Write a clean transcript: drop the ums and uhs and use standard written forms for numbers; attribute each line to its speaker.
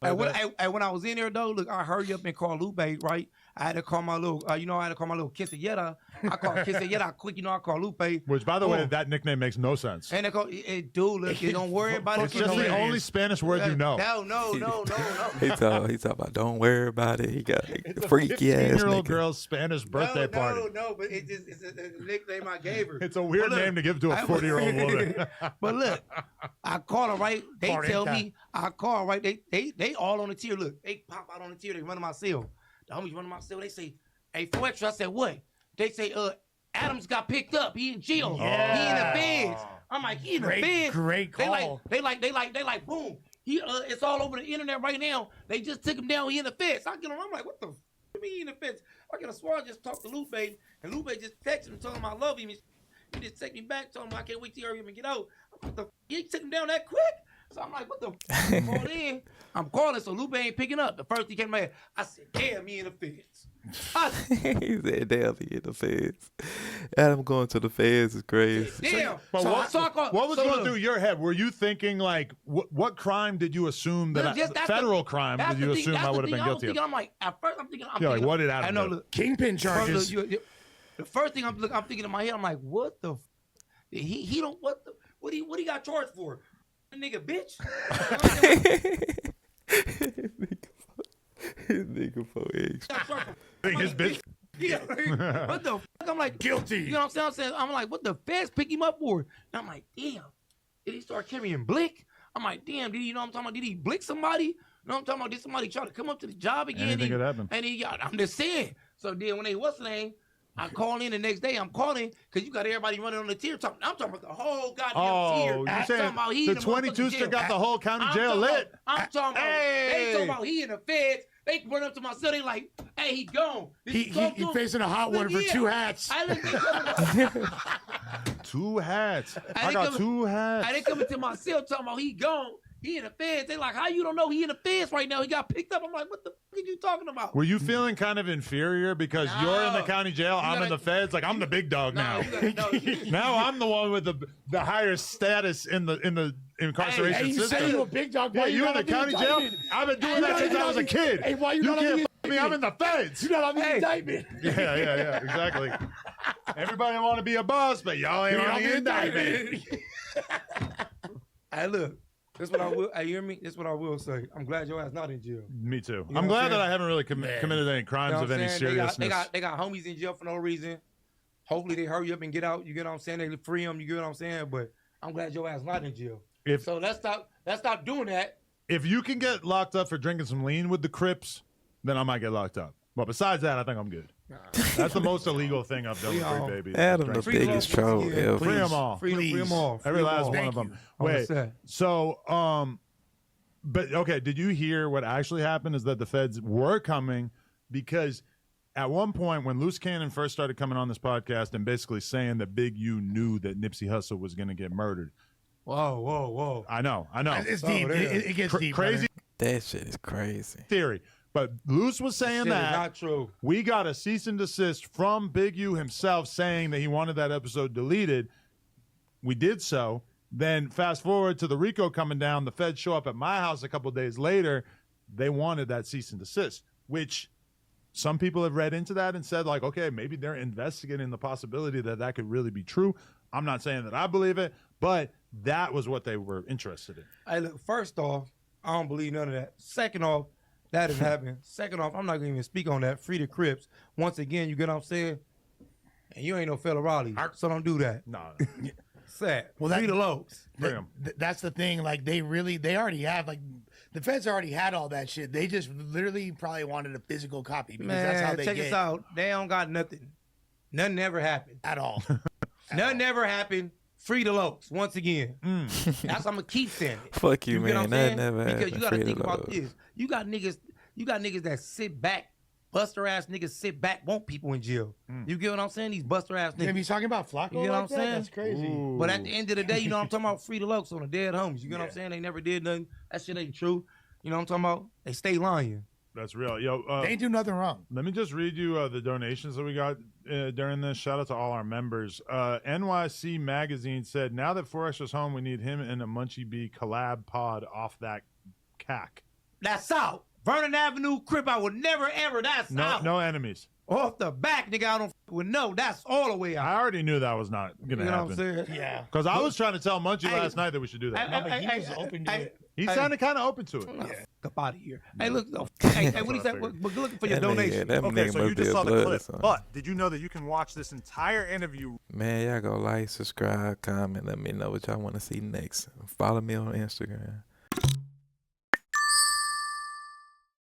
Speaker 1: When I was in there though, look, I hurry up and call Lupe, right? I had to call my little, I had to call my little Quinceañera. I call Quinceañera quick, I call Lupe.
Speaker 2: Which, by the way, that nickname makes no sense.
Speaker 1: And they call, dude, look, you don't worry about it.
Speaker 2: It's just the only Spanish word you know.
Speaker 1: No.
Speaker 3: He talking about don't worry about it. He got a freaky ass
Speaker 2: 15-year-old girl's Spanish birthday party.
Speaker 1: No, but it's a nickname I gave her.
Speaker 2: It's a weird name to give to a 40-year-old woman.
Speaker 1: But look, I call her, right? They tell me, I call her, right? They all on the tier. Look, they pop out on the tier. They run to my cell. The homies run to my cell. They say, hey, for extra. I said, what? They say, Adams got picked up. He in jail.
Speaker 4: Yeah.
Speaker 1: He in the feds. I'm like, he in the feds.
Speaker 4: Great call.
Speaker 1: They like, boom. He, it's all over the internet right now. They just took him down. He in the feds. I get him. I'm like, what the f*** me in the feds? I get a swear. I just talked to Lupe, and Lupe just texted him, told him I love him. He just text me back, told him I can't wait to hurry him and get out. I'm like, he took him down that quick? So I'm like, what the f***? I'm calling, so Lupe ain't picking up. The first he came to my head, I said, damn, he in the feds.
Speaker 3: He said, damn, he in the feds. Adam going to the feds is crazy.
Speaker 1: Damn.
Speaker 2: But
Speaker 1: So
Speaker 2: what was going through your head? Were you thinking, like, what crime did you assume federal crime did you assume I would have been guilty of?
Speaker 1: I'm like, at first I'm thinking,
Speaker 2: like, what did Adam do?
Speaker 1: Look,
Speaker 4: Kingpin charges.
Speaker 1: The first thing I'm thinking in my head, I'm like, what the? He don't what he got charged for? Nigga, bitch.
Speaker 3: His nigga for eggs.
Speaker 2: His bitch.
Speaker 1: Yeah, what the fuck? I'm like,
Speaker 4: guilty.
Speaker 1: You know what I'm saying? I'm like, what the feds pick him up for? And I'm like, damn. Did he start carrying blick? I'm like, damn. Did he, I'm talking about? Did he blick somebody? You know what I'm talking about? Did somebody try to come up to the job again?
Speaker 2: Anything could happen.
Speaker 1: And I'm just saying. So then when they what's the name? I call in the next day. I'm calling because you got everybody running on the tier. I'm talking about the whole goddamn tier.
Speaker 2: Oh, you saying the 22 got the whole county jail lit?
Speaker 1: I'm talking about. They talking about he in the feds. They run up to my cell. They like, hey, he gone.
Speaker 4: He facing a hot one for 2 hats.
Speaker 2: Two hats. I got 2 hats.
Speaker 1: They coming to my cell talking about he gone. He in the feds. They like, how you don't know he in the feds right now? He got picked up. I'm like, what the fuck are you talking about?
Speaker 2: Were you feeling kind of inferior because you're in the county jail, I'm in the feds? Like, I'm the big dog now. Now I'm the one with the higher status in the incarceration
Speaker 4: you
Speaker 2: system.
Speaker 4: say you a big dog.
Speaker 2: Yeah, you in the county jail? I've been doing that since I was a kid.
Speaker 4: Hey, why you
Speaker 2: can't
Speaker 4: not
Speaker 2: me. I'm in the feds.
Speaker 4: You're not on the indictment.
Speaker 2: Yeah, exactly. Everybody want to be a boss, but y'all ain't on the indictment.
Speaker 1: Hey, look. That's what I will. Hey, you hear me? That's what I will say. I'm glad your ass not in jail.
Speaker 2: Me too.
Speaker 1: You know
Speaker 2: I'm glad
Speaker 1: what
Speaker 2: that I haven't really committed any crimes of any seriousness.
Speaker 1: They got homies in jail for no reason. Hopefully they hurry up and get out. You get what I'm saying? They free them. You get what I'm saying? But I'm glad your ass not in jail. So let's stop doing that.
Speaker 2: If you can get locked up for drinking some lean with the Crips, then I might get locked up. But besides that, I think I'm good. That's the most illegal thing I've done with Free Baby.
Speaker 3: Adam, the biggest troll ever.
Speaker 2: Free them all.
Speaker 1: Free them all.
Speaker 2: Every last one of them. Wait, so, but okay, did you hear what actually happened is that the feds were coming because at one point when Loose Cannon first started coming on this podcast and basically saying that Big U knew that Nipsey Hussle was going to get murdered.
Speaker 1: Whoa.
Speaker 2: I know.
Speaker 4: It's deep. It gets deep.
Speaker 2: Crazy.
Speaker 3: That shit is crazy.
Speaker 2: Theory. But Luce was saying that
Speaker 1: not true.
Speaker 2: We got a cease and desist from Big U himself saying that he wanted that episode deleted. We did so. Then fast forward to the RICO coming down. The feds show up at my house a couple of days later. They wanted that cease and desist, which some people have read into that and said, like, okay, maybe they're investigating the possibility that that could really be true. I'm not saying that I believe it, but that was what they were interested in.
Speaker 1: Hey, look, first off, I don't believe none of that. Second off, that is happening. Second off, I'm not going to even speak on that. Free the Crips. Once again, you get what I'm saying? And you ain't no fella Raleigh, so don't do that.
Speaker 2: No.
Speaker 1: Sad. Well, free the Lokes.
Speaker 4: That's the thing. Like, they already have, like, the feds already had all that shit. They just literally probably wanted a physical copy because that's how they
Speaker 1: check us out. They don't got nothing. Nothing ever happened.
Speaker 4: At all.
Speaker 1: Nothing ever happened. Free the Lokes once again. That's what I'm gonna keep saying.
Speaker 3: Fuck you, man. That never happened.
Speaker 1: Because you gotta think about this. You got niggas that sit back, buster ass niggas sit back, want people in jail. You get what I'm saying? These buster ass niggas.
Speaker 4: Yeah, he's talking about Flacco.
Speaker 1: You get what I'm saying?
Speaker 4: That's crazy.
Speaker 2: Ooh.
Speaker 1: But at the end of the day, you know what I'm talking about? Free the Lokes on the dead homies. You get what I'm saying? They never did nothing. That shit ain't true. You know what I'm talking about? They stay lying.
Speaker 2: That's real. Yo,
Speaker 4: they ain't do nothing wrong.
Speaker 2: Let me just read you the donations that we got during this. Shout out to all our members. NYC Magazine said, now that Forrest is home, we need him and a Munchie B collab pod off that cack.
Speaker 1: That's south. Vernon Avenue, Crip, I would never ever. That's
Speaker 2: No,
Speaker 1: south.
Speaker 2: no enemies.
Speaker 1: Off the back, nigga, I don't with no. That's all the way out.
Speaker 2: I already knew that was not
Speaker 1: You
Speaker 2: gonna
Speaker 1: know what I'm
Speaker 2: happen.
Speaker 1: saying?
Speaker 4: Yeah.
Speaker 2: Because I was trying to tell Munchie
Speaker 1: Hey,
Speaker 2: last night that we should do that.
Speaker 4: No, but he was open to it.
Speaker 2: He sounded kind of open to it.
Speaker 1: Up out of here. Hey, look. Hey, what he said? We're looking for your donation.
Speaker 3: That
Speaker 5: Okay,
Speaker 3: nigga
Speaker 5: so you
Speaker 3: must be
Speaker 5: just
Speaker 3: a
Speaker 5: saw the
Speaker 3: blood or
Speaker 5: clip,
Speaker 3: something.
Speaker 5: but did you know that you can watch this entire interview?
Speaker 3: Man, y'all go like, subscribe, comment, let me know what y'all want to see next. Follow me on Instagram.